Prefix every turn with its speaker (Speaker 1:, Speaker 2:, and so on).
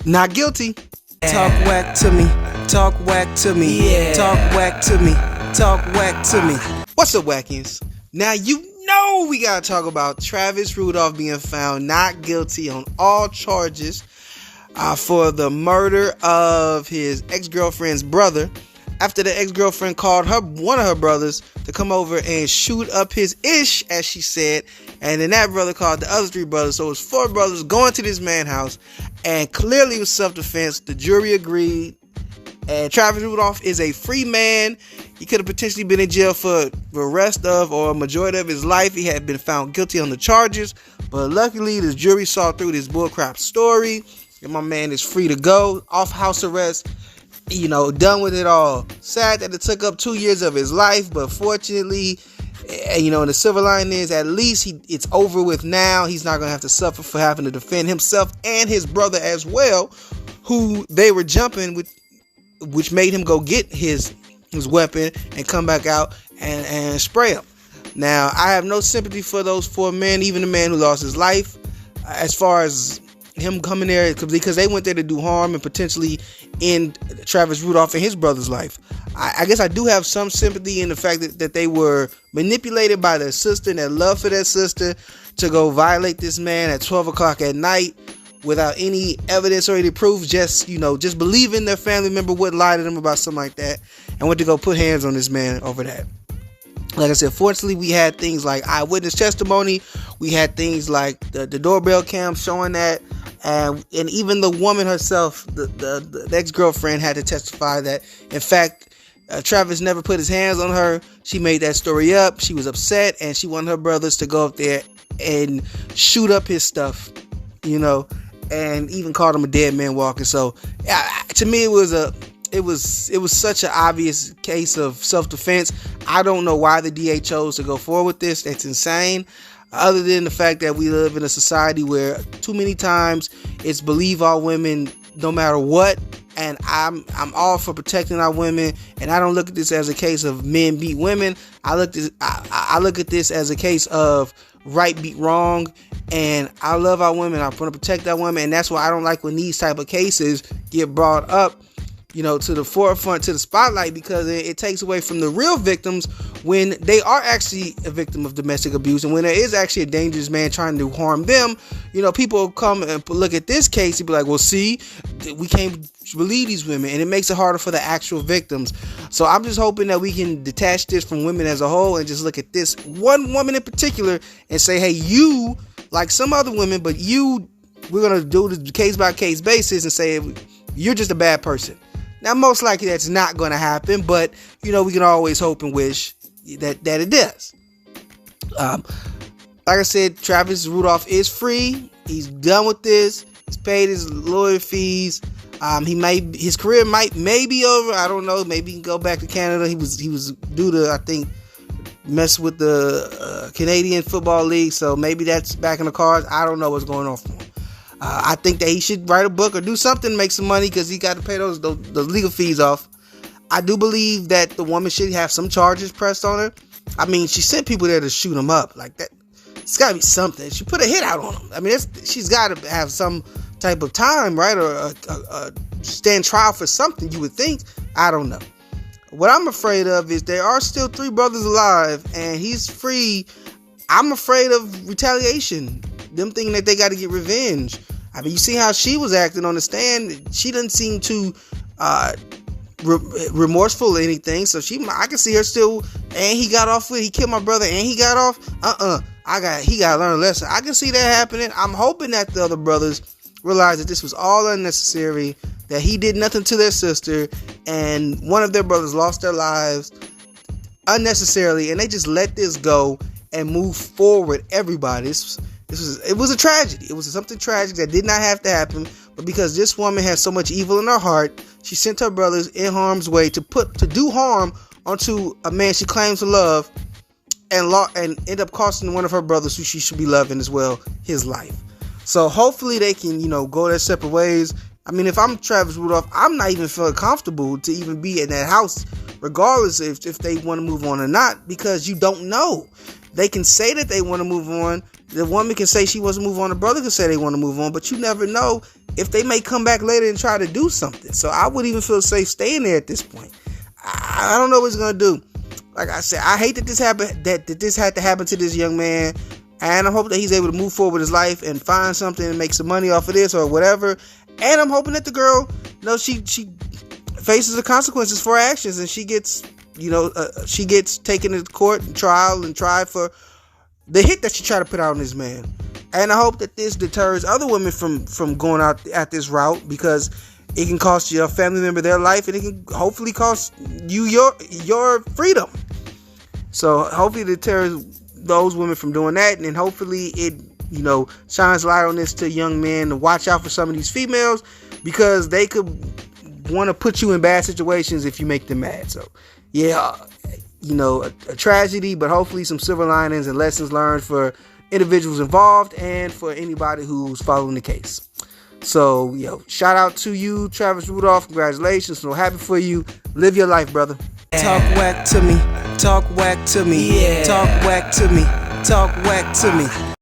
Speaker 1: Not guilty.
Speaker 2: Talk whack to me. Talk whack to me.
Speaker 1: Yeah.
Speaker 2: Talk whack to me. Talk whack to me.
Speaker 1: What's up, wackies? Now you know we gotta talk about Travis Rudolph being found not guilty on all charges for the murder of his ex-girlfriend's brother, after the ex-girlfriend called one of her brothers to come over and shoot up his ish, as she said, and then that brother called the other three brothers. So it was four brothers going to this man's house, and clearly it was self-defense. The jury agreed, and Travis Rudolph is a free man. He could have potentially been in jail for the rest of or a majority of his life. He had been found guilty on the charges, but luckily the jury saw through this bullcrap story, and my man is free to go off house arrest. Done with it all. Sad that it took up 2 years of his life, but fortunately, the silver line is at least it's over with now. He's not going to have to suffer for having to defend himself and his brother as well, who they were jumping with, which made him go get his weapon and come back out and spray him. Now, I have no sympathy for those four men, even the man who lost his life, as far as him coming there, because they went there to do harm and potentially end Travis Rudolph and his brother's life. I guess I do have some sympathy in the fact that they were manipulated by their sister and their love for their sister to go violate this man at 12 o'clock at night without any evidence or any proof, just believing their family member would lie to them about something like that, and went to go put hands on this man over that. Like I said, fortunately, we had things like eyewitness testimony. We had things like the doorbell cam showing that. And even the woman herself, the ex-girlfriend, had to testify that, in fact, Travis never put his hands on her. She made that story up. She was upset, and she wanted her brothers to go up there and shoot up his stuff, and even called him a dead man walking. So, to me, it was such an obvious case of self-defense. I don't know why the DA chose to go forward with this. That's insane. Other than the fact that we live in a society where too many times it's believe all women no matter what, and I'm all for protecting our women, and I don't look at this as a case of men beat women. I look at this as a case of right beat wrong, and I love our women. I want to protect our women, and that's why I don't like when these type of cases get brought up, to the forefront, to the spotlight, because it takes away from the real victims when they are actually a victim of domestic abuse, and when there is actually a dangerous man trying to harm them. People come and look at this case and be like, well, see, we can't believe these women, and it makes it harder for the actual victims. So I'm just hoping that we can detach this from women as a whole and just look at this one woman in particular and say, hey, you, like some other women, but we're going to do the case by case basis and say you're just a bad person. Now, most likely that's not going to happen, but, we can always hope and wish that it does. Like I said, Travis Rudolph is free. He's done with this. He's paid his lawyer fees. His career may be over. I don't know. Maybe he can go back to Canada. He was due to, I think, mess with the Canadian Football League, so maybe that's back in the cards. I don't know what's going on for him. I think that he should write a book or do something to make some money, because he got to pay those legal fees off. I do believe that the woman should have some charges pressed on her. I mean, she sent people there to shoot him up like that. It's got to be something. She put a hit out on him. I mean, she's got to have some type of time, right? Or stand trial for something, you would think. I don't know. What I'm afraid of is there are still three brothers alive, and he's free. I'm afraid of retaliation. Them thinking that they got to get revenge. I mean, you see how she was acting on the stand. She doesn't seem too remorseful or anything. So I can see her still. And he got off with. He killed my brother, and he got off. He got to learn a lesson. I can see that happening. I'm hoping that the other brothers realize that this was all unnecessary. That he did nothing to their sister, and one of their brothers lost their lives unnecessarily, and they just let this go and move forward. Everybody. It was a tragedy. It was something tragic that did not have to happen, but because this woman has so much evil in her heart, she sent her brothers in harm's way to do harm onto a man she claims to love, and end up costing one of her brothers, who she should be loving as well, his life. So hopefully they can, go their separate ways. I mean, if I'm Travis Rudolph, I'm not even feeling comfortable to even be in that house, regardless if they want to move on or not, because you don't know. They can say that they want to move on. The woman can say she wants to move on. The brother can say they want to move on. But you never know if they may come back later and try to do something. So I wouldn't even feel safe staying there at this point. I don't know what he's gonna do. Like I said, I hate that this happened. That this had to happen to this young man. And I hope that he's able to move forward with his life and find something and make some money off of this or whatever. And I'm hoping that the girl, she faces the consequences for her actions, and she gets, she gets taken to court and tried for the hit that she tried to put out on this man. And I hope that this deters other women from going out at this route, because it can cost your family member their life, and it can hopefully cost you your freedom. So hopefully it deters those women from doing that, and then hopefully it shines light on this to young men to watch out for some of these females, because they could want to put you in bad situations if you make them mad. So yeah, a tragedy, but hopefully some silver linings and lessons learned for individuals involved and for anybody who's following the case. So shout out to you, Travis Rudolph. Congratulations. So happy for you. Live your life, brother.
Speaker 2: Talk whack to me. Talk whack to me.
Speaker 3: Yeah.
Speaker 2: Talk whack to me. Talk whack to me.